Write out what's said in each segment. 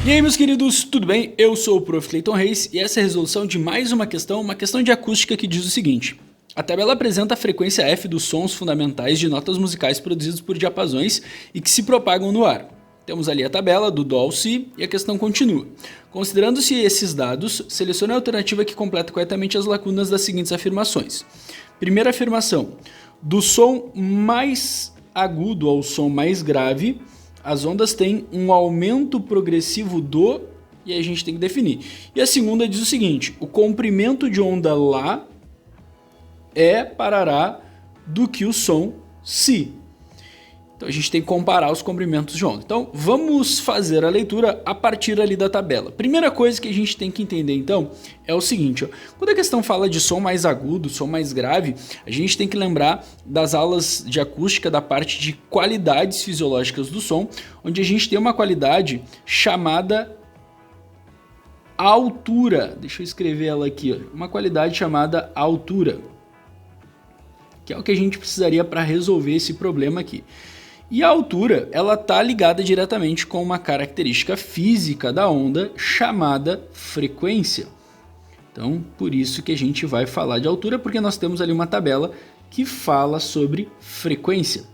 E aí, meus queridos, tudo bem? Eu sou o Prof. Clayton Reis e essa é a resolução de mais uma questão de acústica que diz o seguinte. A tabela apresenta a frequência F dos sons fundamentais de notas musicais produzidos por diapasões e que se propagam no ar. Temos ali a tabela do Dó ao Si e a questão continua. Considerando-se esses dados, selecione a alternativa que completa corretamente as lacunas das seguintes afirmações. Primeira afirmação, do som mais agudo ao som mais grave, as ondas têm um aumento progressivo do... e aí a gente tem que definir. E a segunda diz o seguinte, o comprimento de onda Lá é parará do que o som Si. Então a gente tem que comparar os comprimentos de onda. Então vamos fazer a leitura a partir ali da tabela. Primeira coisa que a gente tem que entender então é o seguinte, ó. Quando a questão fala de som mais agudo, som mais grave, a gente tem que lembrar das aulas de acústica da parte de qualidades fisiológicas do som, onde a gente tem uma qualidade chamada altura. Deixa eu escrever ela aqui, ó. Uma qualidade chamada altura, que é o que a gente precisaria para resolver esse problema aqui. E a altura, ela está ligada diretamente com uma característica física da onda chamada frequência. Então, por isso que a gente vai falar de altura, porque nós temos ali uma tabela que fala sobre frequência.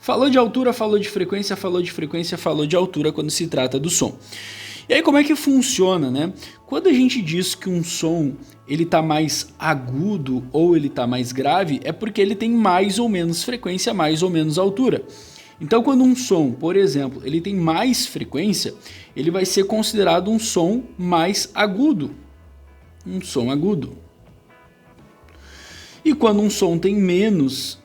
Falou de altura, falou de frequência, falou de frequência, falou de altura quando se trata do som. E aí como é que funciona, né? Quando a gente diz que um som ele está mais agudo ou ele está mais grave, é porque ele tem mais ou menos frequência, mais ou menos altura. Então quando um som, por exemplo, ele tem mais frequência, ele vai ser considerado um som mais agudo. Um som agudo. E quando um som tem menos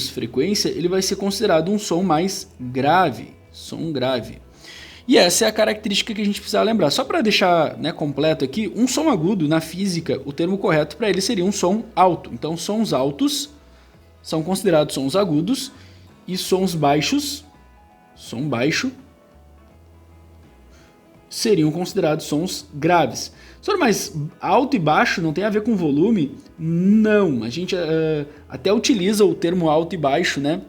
frequência, ele vai ser considerado um som mais grave. Som grave. E essa é a característica que a gente precisa lembrar. Só para deixar, né, completo aqui, um som agudo, na física, o termo correto para ele seria um som alto. Então, sons altos são considerados sons agudos e sons baixos, som baixo, seriam considerados sons graves. Só mas alto e baixo não tem a ver com volume? Não, a gente até utiliza o termo alto e baixo, né?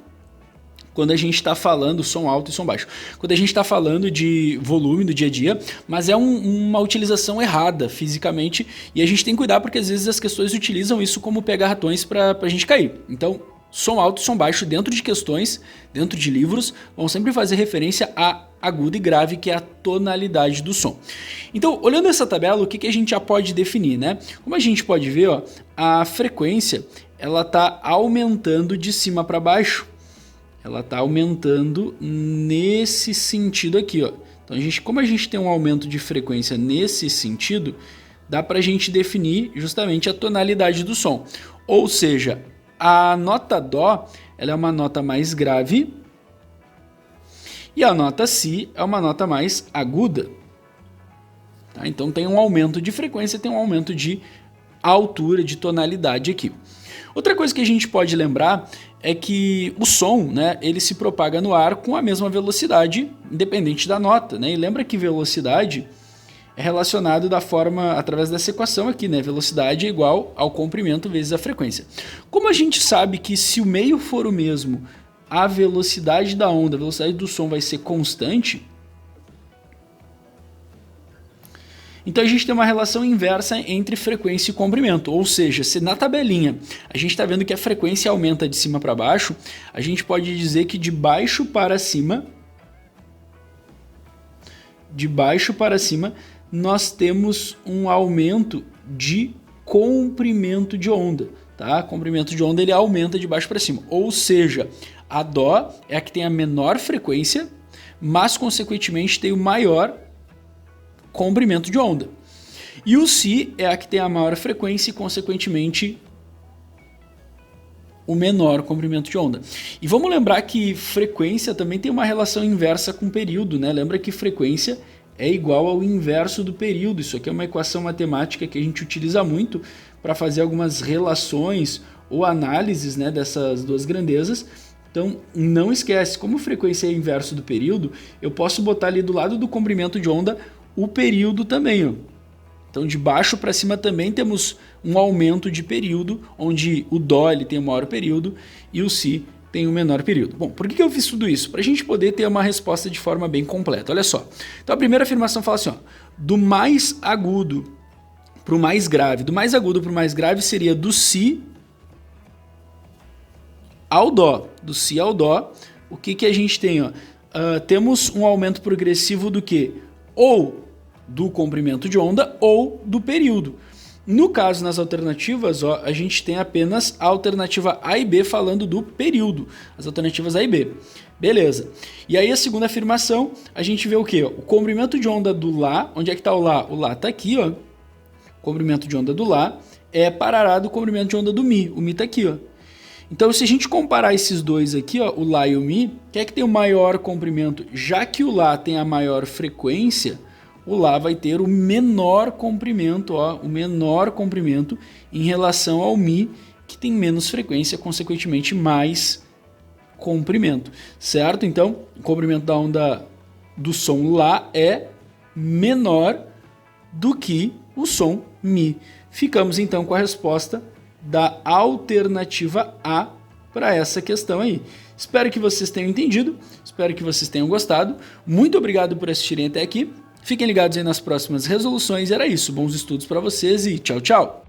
Quando a gente está falando som alto e som baixo. Quando a gente está falando de volume do dia a dia, mas é uma utilização errada fisicamente e a gente tem que cuidar porque às vezes as questões utilizam isso como pegar-ratões para a gente cair. Então, som alto e som baixo dentro de questões, dentro de livros, vão sempre fazer referência a agudo e grave, que é a tonalidade do som. Então, olhando essa tabela, o que a gente já pode definir, né? Como a gente pode ver, ó, a frequência ela está aumentando de cima para baixo. Ela está aumentando nesse sentido aqui, ó. Então, como a gente tem um aumento de frequência nesse sentido, dá para a gente definir justamente a tonalidade do som. Ou seja, a nota Dó ela é uma nota mais grave e a nota Si é uma nota mais aguda. Tá? Então tem um aumento de frequência, tem um aumento de altura, de tonalidade aqui. Outra coisa que a gente pode lembrar é que o som, né, ele se propaga no ar com a mesma velocidade, independente da nota, né? E lembra que velocidade é relacionado da forma, através dessa equação aqui, né? Velocidade é igual ao comprimento vezes a frequência. Como a gente sabe que se o meio for o mesmo, a velocidade da onda, a velocidade do som vai ser constante, então a gente tem uma relação inversa entre frequência e comprimento, ou seja, se na tabelinha a gente está vendo que a frequência aumenta de cima para baixo, a gente pode dizer que de baixo para cima, nós temos um aumento de comprimento de onda, tá? Comprimento de onda ele aumenta de baixo para cima, ou seja, a Dó é a que tem a menor frequência, mas consequentemente tem o maior comprimento de onda. E o Si é a que tem a maior frequência e consequentemente o menor comprimento de onda. E vamos lembrar que frequência também tem uma relação inversa com período, né? Lembra que frequência é igual ao inverso do período. Isso aqui é uma equação matemática que a gente utiliza muito para fazer algumas relações ou análises, né, dessas duas grandezas. Então não esquece, como frequência é inverso do período, eu posso botar ali do lado do comprimento de onda o período também, ó. Então de baixo para cima também temos um aumento de período, onde o Dó ele tem o maior período e o Si tem um menor período. Bom, por que eu fiz tudo isso? Para a gente poder ter uma resposta de forma bem completa. Olha só. Então a primeira afirmação fala assim, ó, do mais agudo para o mais grave. Do mais agudo para o mais grave seria do si ao dó. Do si ao dó, o que a gente tem? Ó? Temos um aumento progressivo do quê? Ou do comprimento de onda ou do período. No caso, nas alternativas, ó, a gente tem apenas a alternativa A e B falando do período. As alternativas A e B. Beleza. E aí a segunda afirmação, a gente vê o quê? O comprimento de onda do Lá, onde é que está o Lá? O Lá está aqui, ó. O comprimento de onda do Lá é parará do comprimento de onda do Mi. O Mi está aqui, ó. Então, se a gente comparar esses dois aqui, ó, o Lá e o Mi, quem é que tem o maior comprimento? Já que o Lá tem a maior frequência, o Lá vai ter o menor comprimento, ó, o menor comprimento em relação ao Mi, que tem menos frequência, consequentemente mais comprimento, certo? Então, o comprimento da onda do som Lá é menor do que o som Mi. Ficamos então com a resposta da alternativa A para essa questão aí. Espero que vocês tenham entendido, espero que vocês tenham gostado. Muito obrigado por assistirem até aqui. Fiquem ligados aí nas próximas resoluções. Era isso, bons estudos para vocês e tchau, tchau!